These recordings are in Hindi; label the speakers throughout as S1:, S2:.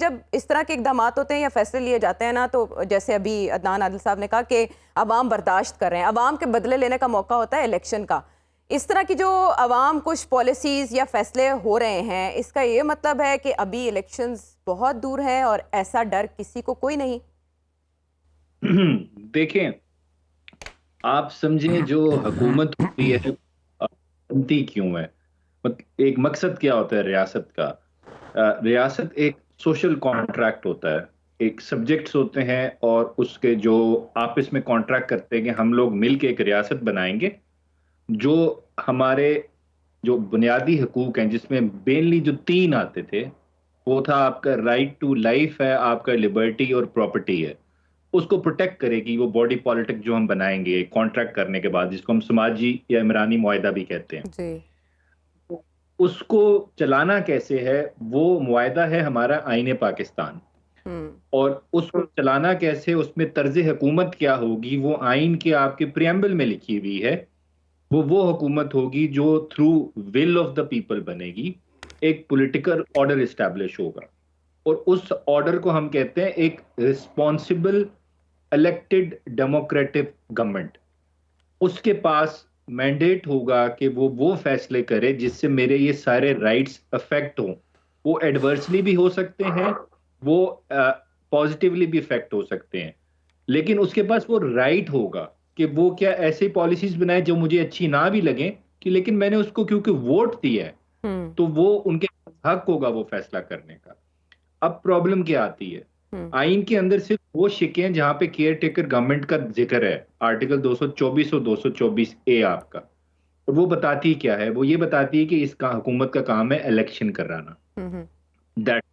S1: जब इस तरह के इकदाम होते हैं या फैसले लिए जाते हैं ना, तो जैसे अभी अदनान आदिल साहब ने कहा कि अवाम बर्दाश्त कर रहे हैं, अवाम के बदले लेने का मौका होता है इलेक्शन का। इस तरह की जो अवाम कुछ पॉलिसीज या फैसले हो रहे हैं, इसका ये मतलब है कि अभी इलेक्शंस बहुत दूर है और ऐसा डर किसी को कोई नहीं।
S2: देखें, आप समझें जो हुकूमत होती है बनती क्यों है, एक मकसद क्या होता है रियासत का। रियासत एक सोशल कॉन्ट्रैक्ट होता है, एक सब्जेक्ट्स होते हैं और उसके जो आपस में कॉन्ट्रैक्ट करते हैं कि हम लोग मिलके एक रियासत बनाएंगे। जो हमारे जो बुनियादी हकूक हैं जिसमें मेनली जो तीन आते थे, वो था आपका राइट टू लाइफ है, आपका लिबर्टी और प्रॉपर्टी है। उसको प्रोटेक्ट करेगी वो बॉडी पॉलिटिक जो हम बनाएंगे कॉन्ट्रैक्ट करने के बाद, जिसको हम समाजी या इमरानी मुआहदा भी कहते हैं।
S1: जी।
S2: उसको चलाना कैसे है, वो मुआहदा है हमारा आईने पाकिस्तान।
S1: हम्म।
S2: और उसको चलाना कैसे, उसमें तर्ज हुकूमत क्या होगी, वो आइन के आपके प्रियम्बल में लिखी हुई है। वो हुकूमत होगी जो through will of the people बनेगी, एक पॉलिटिकल ऑर्डर इस्टेब्लिश होगा। और उस ऑर्डर को हम कहते हैं एक रिस्पॉन्सिबल इलेक्टेड डेमोक्रेटिक गवर्नमेंट। उसके पास मैंडेट होगा कि वो फैसले करे जिससे मेरे ये सारे राइट्स अफेक्ट हों। वो एडवर्सली भी हो सकते हैं, वो पॉजिटिवली भी इफेक्ट हो सकते हैं, लेकिन उसके पास वो राइट होगा कि वो क्या ऐसी पॉलिसीज बनाए जो मुझे अच्छी ना भी लगे, कि लेकिन मैंने उसको क्योंकि वोट दिया है,
S1: हम्म।
S2: तो वो उनके हक होगा वो फैसला करने का। अब प्रॉब्लम क्या आती है,
S1: हम्म।
S2: आइन के अंदर सिर्फ वो शिकें हैं जहां पे केयर टेकर गवर्नमेंट का जिक्र है, आर्टिकल 224 और 224 ए आपका। और वो बताती क्या है, वो ये बताती है कि इसका हुकूमत का काम है इलेक्शन कराना,
S1: हम्म।
S2: दैट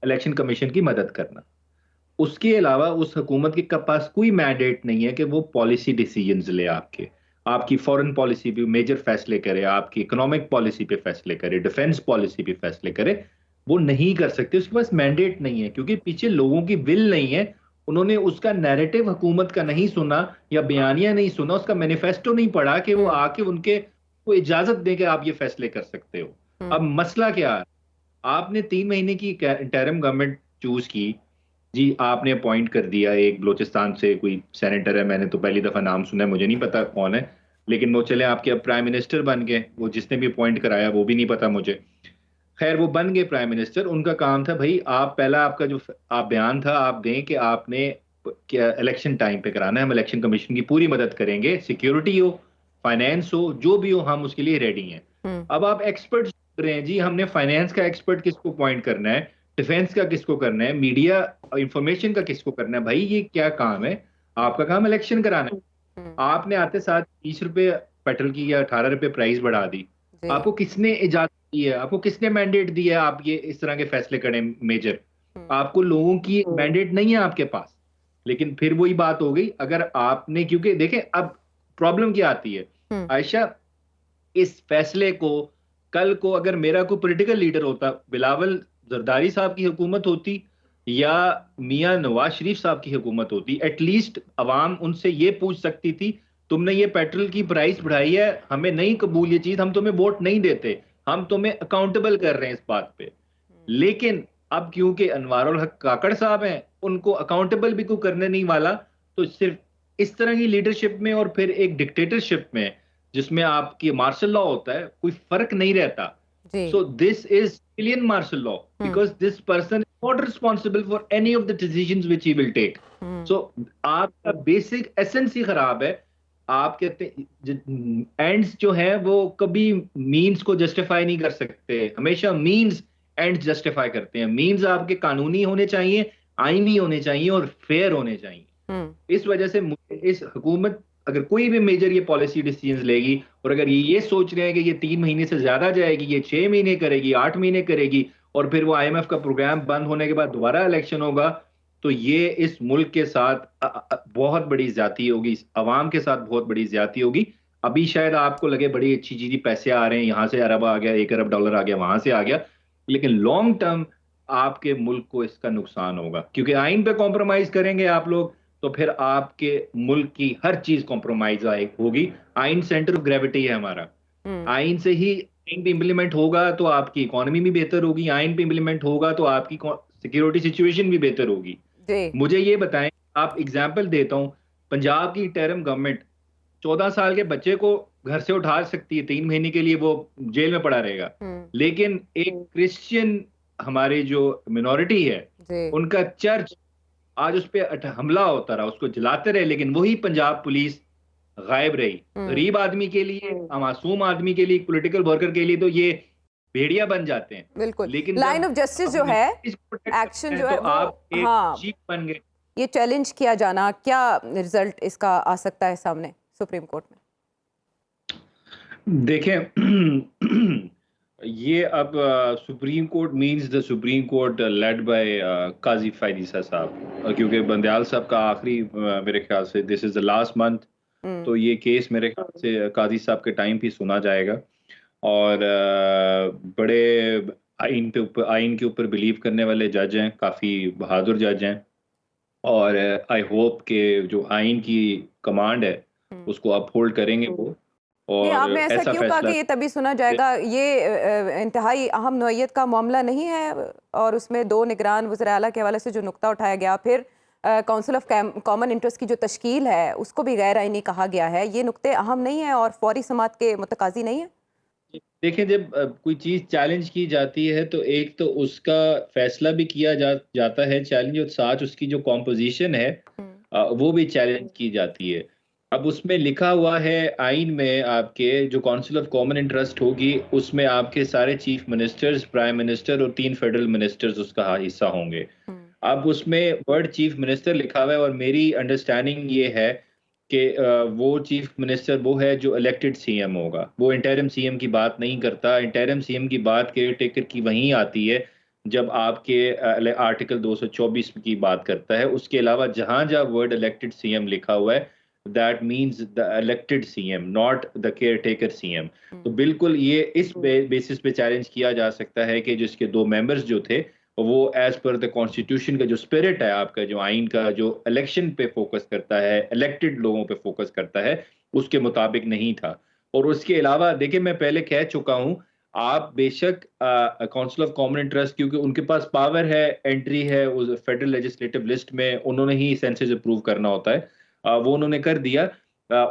S2: इलेक्शन कमीशन की मदद करना। उसके अलावा उस हुकूमत के पास कोई मैंडेट नहीं है कि वो पॉलिसी डिसीजंस ले, आपके आपकी फॉरेन पॉलिसी पे मेजर फैसले करे, आपकी इकोनॉमिक पॉलिसी पे फैसले करे, डिफेंस पॉलिसी पे फैसले करे। वो नहीं कर सकते, उसके पास मैंडेट नहीं है, क्योंकि पीछे लोगों की विल नहीं है। उन्होंने उसका नैरेटिव हुकूमत का नहीं सुना या बयानिया नहीं सुना, उसका मैनिफेस्टो नहीं पढ़ा कि वो
S1: हम्म।
S2: आके उनके को इजाजत दे के आप ये फैसले कर सकते हो। अब
S1: हम्म।
S2: मसला क्या है, आपने 3 महीने की इंटरिम गवर्नमेंट चूज की। जी, आपने अपॉइंट कर दिया एक बलोचिस्तान से कोई सेनेटर है, मैंने तो पहली दफा नाम सुना है, मुझे नहीं पता कौन है। लेकिन वो चले आपके अब प्राइम मिनिस्टर बन गए, वो जिसने भी अपॉइंट कराया वो भी नहीं पता मुझे। खैर, वो बन गए प्राइम मिनिस्टर। उनका काम था भाई, आप पहला आपका जो आप बयान था आप दें कि आपने क्या इलेक्शन टाइम पे कराना है, हम इलेक्शन कमीशन की पूरी मदद करेंगे, सिक्योरिटी हो, फाइनेंस हो, जो भी हो, हम उसके लिए रेडी हैं।
S1: हम्म।
S2: अब आप एक्सपर्ट रहे हैं जी, हमने फाइनेंस का एक्सपर्ट किसको अपॉइंट करना है, डिफेंस का किसको करना है, मीडिया इंफॉर्मेशन का किसको करना है। भाई ये क्या काम है, आपका काम इलेक्शन कराना है।
S1: हम्म।
S2: आपने आते साथ 30 रुपए पेट्रोल की या 18 रुपए प्राइस बढ़ा दी।
S1: जी।
S2: आपको किसने इजाजत दी है, आपको किसने मैंडेट दिया है आप ये इस तरह के फैसले करें मेजर।
S1: हम्म।
S2: आपको लोगों की मैंडेट नहीं है आपके पास। लेकिन फिर वही बात हो गई, अगर आपने, क्योंकि देखें अब प्रॉब्लम क्या आती है
S1: हम्म।
S2: आयशा, इस फैसले को कल को अगर मेरा कोई पॉलिटिकल लीडर होता, बिलावल जरदारी साहब की हुकूमत होती या मियां नवाज शरीफ साहब की हुकूमत होती, एटलीस्ट अवाम उनसे ये पूछ सकती थी, तुमने ये पेट्रोल की प्राइस बढ़ाई है, हमें नहीं कबूल ये चीज, हम तुम्हें वोट नहीं देते, हम तुम्हें अकाउंटेबल कर रहे हैं इस बात पे। लेकिन अब क्योंकि अनवारुल हक काकड़ साहब हैं, उनको अकाउंटेबल भी कोई करने नहीं वाला, तो सिर्फ इस तरह की लीडरशिप में और फिर एक डिक्टेटरशिप में जिसमें आपकी मार्शल लॉ होता है, कोई फर्क नहीं रहता।
S1: जी।
S2: So this is civilian martial law,
S1: hmm.
S2: Because this person is not responsible for any of the decisions which he will take.
S1: Hmm.
S2: So आपका बेसिक एसेंस ही खराब है। आप कहते एंड्स जो है वो कभी मीन्स को जस्टिफाई नहीं कर सकते, हमेशा मीन्स एंड्स जस्टिफाई करते हैं। मीन्स आपके कानूनी होने चाहिए, आईनी होने चाहिए और फेयर होने चाहिए।
S1: हम्म।
S2: इस वजह से इस हुकूमत अगर कोई भी मेजर ये पॉलिसी डिसीजंस लेगी, और अगर ये सोच रहे हैं कि ये 3 महीने से ज्यादा जाएगी, ये 6 महीने करेगी, 8 महीने करेगी, और फिर वो आईएमएफ का प्रोग्राम बंद होने के बाद दोबारा इलेक्शन होगा, तो ये इस मुल्क के साथ बहुत बड़ी ज्यादती होगी, इस अवाम के साथ बहुत बड़ी ज्यादती होगी। अभी शायद आपको लगे बड़ी अच्छी चीज, पैसे आ रहे हैं, यहां से अरब आ गया, 1 अरब डॉलर आ गया, वहां से आ गया, लेकिन लॉन्ग टर्म आपके मुल्क को इसका नुकसान होगा, क्योंकि आइन पे कॉम्प्रोमाइज करेंगे आप लोग, तो फिर आपके मुल्क की हर चीज कॉम्प्रोमाइज होगी। आइन सेंटर ऑफ ग्रेविटी है हमारा।
S1: हम्म।
S2: आइन से ही आइन पे इम्प्लीमेंट होगा तो आपकी इकोनॉमी भी बेहतर होगी, आइन पे इम्प्लीमेंट होगा तो आपकी सिक्योरिटी सिचुएशन भी बेहतर होगी।
S1: जी।
S2: मुझे ये बताएं, आप एग्जाम्पल देता हूँ, पंजाब की टेरम गवर्नमेंट 14 साल के बच्चे को घर से उठा सकती है, 3 महीने के लिए वो जेल में पड़ा रहेगा, लेकिन एक क्रिश्चियन हमारी जो मिनॉरिटी है
S1: जी।
S2: उनका चर्च आज उस पर हमला होता रहा, उसको जलाते रहे, लेकिन वही पंजाब पुलिस गायब रही। गरीब आदमी के लिए, मासूम आदमी के लिए, पॉलिटिकल वर्कर के लिए तो ये भेड़िया बन जाते हैं,
S1: बिल्कुल।
S2: लेकिन
S1: लाइन
S2: जब
S1: ऑफ जस्टिस जो
S2: अपनी
S1: है,
S2: मिनॉरिटीज को प्रोटेक्ट करते
S1: एक्शन
S2: हैं
S1: जो है
S2: तो
S1: वो,
S2: आप एक
S1: हाँ,
S2: शीप बन गए।
S1: ये चैलेंज किया जाना, क्या रिजल्ट इसका आ सकता है सामने सुप्रीम कोर्ट में?
S2: देखें ये अब supreme court means the supreme court led by Qazi Faez Isa साहब, क्योंकि बंदयाल साहब का आखिरी मेरे ख्याल से this is the last month, तो ये केस मेरे ख्याल से काजी साहब के टाइम भी सुना जाएगा। और बड़े आइन के ऊपर बिलीव करने वाले जज हैं, काफ़ी बहादुर जज हैं, और आई होप के जो आइन की कमांड है उसको अपहोल्ड करेंगे वो,
S1: नहीं,
S2: और
S1: आपने ऐसा
S2: ऐसा
S1: क्यों कहा
S2: फैसला।
S1: कि ये तभी सुना जाएगा? ये इंतहाई अहम नौइयत का मामला नहीं है, और उसमें 2 निगरान वज़ीर आला के हवाले से जो नुक्ता उठाया गया, फिर काउंसिल ऑफ कॉमन इंटरेस्ट की जो तश्कील है उसको भी गैर आइनी कहा गया है, ये नुक्ते अहम नहीं है और फौरी समात के मुतकाजी नहीं है?
S2: देखिए, जब कोई चीज़ चैलेंज की जाती है तो एक तो उसका फैसला भी किया जाता है चैलेंज, और साथ उसकी जो कॉम्पोजिशन है वो भी चैलेंज की जाती है। अब उसमें लिखा हुआ है आइन में, आपके जो काउंसिल ऑफ कॉमन इंटरेस्ट होगी उसमें आपके सारे चीफ मिनिस्टर्स, प्राइम मिनिस्टर और 3 फेडरल मिनिस्टर्स उसका हिस्सा होंगे। अब उसमें वर्ड चीफ मिनिस्टर लिखा हुआ है, और मेरी अंडरस्टैंडिंग ये है कि वो चीफ मिनिस्टर वो है जो इलेक्टेड सीएम होगा, वो इंटरिम सीएम की बात नहीं करता। इंटरिम सीएम की बात केयर टेकर की वहीं आती है जब आपके आर्टिकल 224 की बात करता है। उसके अलावा जहां जहां वर्ड इलेक्टेड सीएम लिखा हुआ है, that means the elected CM, not the care taker CM. तो बिल्कुल ये इस बेसिस पे चैलेंज किया जा सकता है कि जिसके 2 मेंबर्स जो थे वो एज पर द कॉन्स्टिट्यूशन का जो स्पिरिट है, आपका जो आइन का जो इलेक्शन पे फोकस करता है, इलेक्टेड लोगों पे फोकस करता है, उसके मुताबिक नहीं था। और उसके अलावा देखिए, मैं पहले कह चुका हूं, आप बेशक काउंसिल ऑफ कॉमन इंटरेस्ट, क्योंकि उनके पास पावर है, एंट्री है उस फेडरल लेजिस्लेटिव लिस्ट में, उन्होंने ही सेंसस अप्रूव करना होता है, वो उन्होंने कर दिया।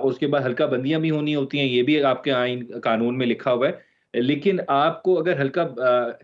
S2: उसके बाद हल्का बंदियां भी होनी होती हैं, ये भी आपके आइन कानून में लिखा हुआ है। लेकिन आपको अगर हल्का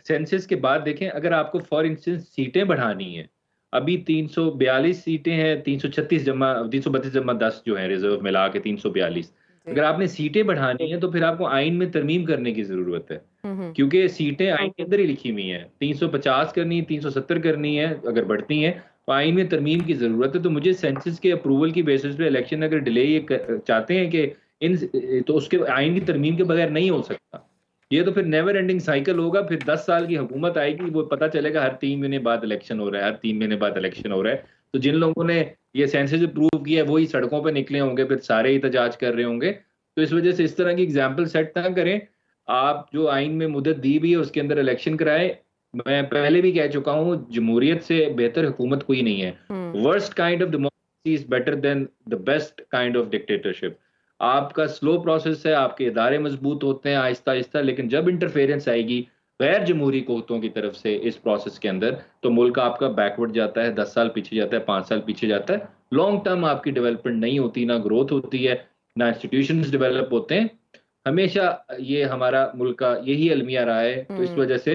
S2: सेंसस के बाद देखें, अगर आपको फॉर इंस्टेंस सीटें बढ़ानी है, अभी 342 सीटें हैं, 336 जमा 332 जमा 10 जो है रिजर्व मिला के 342। अगर आपने सीटें बढ़ानी है तो फिर आपको आइन में तरमीम करने की जरूरत है, क्योंकि सीटें आइन के अंदर ही लिखी हुई हैं। 350 करनी है, 370 करनी है, अगर बढ़ती हैं तो आइन में तरमीम की जरूरत है। तो मुझे सेंसस के अप्रूवल की बेसिस पे इलेक्शन अगर डिले ये चाहते हैं कि इन, तो उसके आइन की तरमीम के बगैर नहीं हो सकता। ये तो फिर नेवर एंडिंग साइकिल होगा, फिर 10 साल की हुकूमत आएगी, वो पता चलेगा हर 3 महीने बाद इलेक्शन हो रहा है, हर 3 महीने बाद इलेक्शन हो रहा है। तो जिन लोगों ने ये सेंसस अप्रूव किया है वही सड़कों पे निकले होंगे, फिर सारे एहतजाज कर रहे होंगे। तो इस वजह से इस तरह की एग्जाम्पल सेट ना करें। आप जो आइन में मुद्दत दी भी है उसके अंदर इलेक्शन कराए। मैं पहले भी कह चुका हूँ, जमहूरियत से बेहतर हुकूमत कोई नहीं है। Worst kind of democracy is better than the best kind of dictatorship. आपका स्लो प्रोसेस है, आपके इदारे मजबूत होते हैं आहिस्ता आहिस्ता, लेकिन जब इंटरफेरेंस आएगी गैर जमहूरी कुव्वतों की तरफ से इस प्रोसेस के अंदर, तो मुल्क आपका बैकवर्ड जाता है, 10 साल पीछे जाता है, 5 साल पीछे जाता है। लॉन्ग टर्म आपकी डेवलपमेंट नहीं होती, ना ग्रोथ होती है, ना इंस्टीट्यूशंस डेवलप होते हैं। हमेशा ये हमारा मुल्क का यही अलमिया रहा है। तो इस वजह से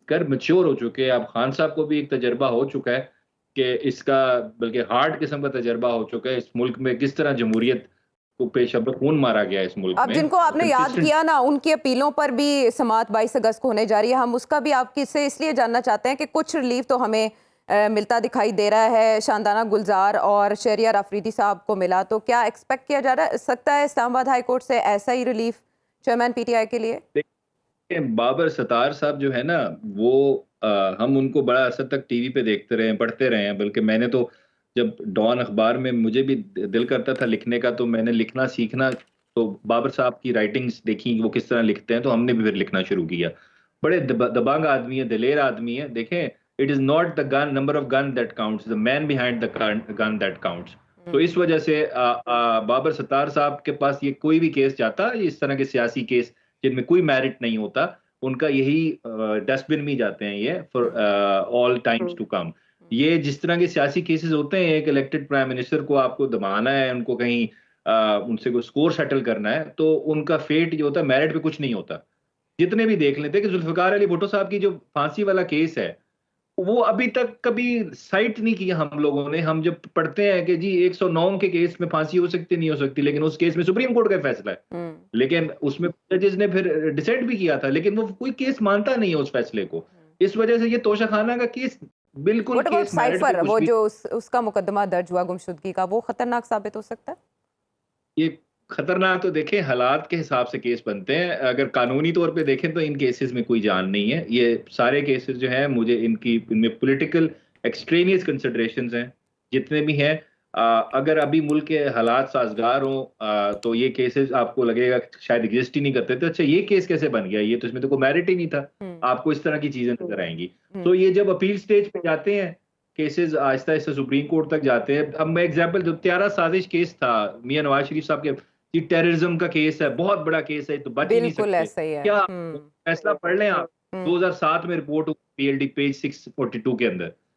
S2: कर मैच्योर हो चुके हैं। अब खान साहब को भी एक तजर्बा हो चुका है कि इसका, बल्कि हार्ड किस्म का तजर्बा हो चुका है इस मुल्क में किस तरह जमहूरियत को पेशब खून मारा गया इस मुल्क
S1: अब
S2: में।
S1: जिनको आपने याद किया ना, उनकी अपीलों पर भी समाअत 22 अगस्त को होने जा रही है। हम उसका भी आपकी से इसलिए जानना चाहते हैं कि कुछ रिलीफ तो हमें मिलता दिखाई दे रहा है। शानदाना गुलजार और शहरियार अफरीदी साहब को मिला, तो क्या एक्सपेक्ट किया जा सकता है इस्लामाबाद हाई कोर्ट से ऐसा ही रिलीफ चेयरमैन पीटीआई के लिए?
S2: बाबर सतार साहब जो है ना, वो हम उनको बड़ा असर तक टीवी पे देखते रहे हैं, पढ़ते रहे हैं। बल्कि मैंने तो जब डॉन अखबार में मुझे भी दिल करता था लिखने का, तो मैंने लिखना सीखना, तो बाबर साहब की राइटिंग्स देखी वो किस तरह लिखते हैं, तो हमने भी फिर लिखना शुरू किया। बड़े दबंग आदमी है, दिलेर आदमी है। देखें, it is not the gun, number of gun that counts, the man behind the gun that counts. तो इस वजह से बाबर सतार साहब के पास ये कोई भी केस जाता, इस तरह के सियासी केस जिनमें कोई मेरिट नहीं होता, उनका यही डस्टबिन में जाते हैं ये for all times to come. ये जिस तरह के सियासी केसेस होते हैं, एक इलेक्टेड प्राइम मिनिस्टर को आपको दबाना है, उनको कहीं उनसे कोई स्कोर सेटल करना है, तो उनका फेट जो होता है मेरिट पे कुछ नहीं होता। जितने भी देख लेते हैं कि जुल्फिकार अली भुट्टो साहब की जो फांसी वाला केस है, वो अभी तक कभी साइट नहीं किया हम लोगों ने। हम जब पढ़ते हैं कि जी 109 के केस में फांसी हो सकती नहीं हो सकती, लेकिन उस केस में सुप्रीम कोर्ट का फैसला है, लेकिन उसमें जजेस ने फिर डिसाइड भी किया था, लेकिन वो कोई केस मानता नहीं है उस फैसले को। इस वजह से ये तोशाखाना का केस बिल्कुल
S1: व्हाट अबाउट
S2: केस मेरिट पे
S1: साइफर,
S2: कुछ
S1: वो
S2: भी
S1: जो उसका मुकदमा दर्ज हुआ गुमशुदगी का, वो खतरनाक साबित हो सकता है?
S2: ये खतरनाक तो देखें हालात के हिसाब से केस बनते हैं। अगर कानूनी तौर पे देखें तो इन केसेस में कोई जान नहीं है। ये सारे केसेस जो हैं, मुझे इनमें पॉलिटिकल एक्सट्रेनियस कंसिडरेशंस हैं जितने भी हैं। अगर अभी मुल्क के हालात साजगार हों तो ये केसेस आपको लगेगा कि शायद एग्जिस्ट ही नहीं करते, तो अच्छा ये केस कैसे बन गया, ये तो इसमें तो कोई मेरिट ही नहीं था। आपको इस तरह की चीजें नजर आएंगी। तो ये जब अपील स्टेज पे जाते हैं cases, Aahista Aahista supreme court तक जाते हैं। अब मैं एग्जांपल, जो त्यारा साजिश केस था मियां नवाज शरीफ साहब के, ये टेररिज्म का केस है, बहुत बड़ा केस है, तो बच ही नहीं
S1: बिल्कुल
S2: सकते।
S1: ऐसा ही है।
S2: क्या फैसला पढ़ लें आप, 2007 में रिपोर्ट PLD पेज 642 के अंदर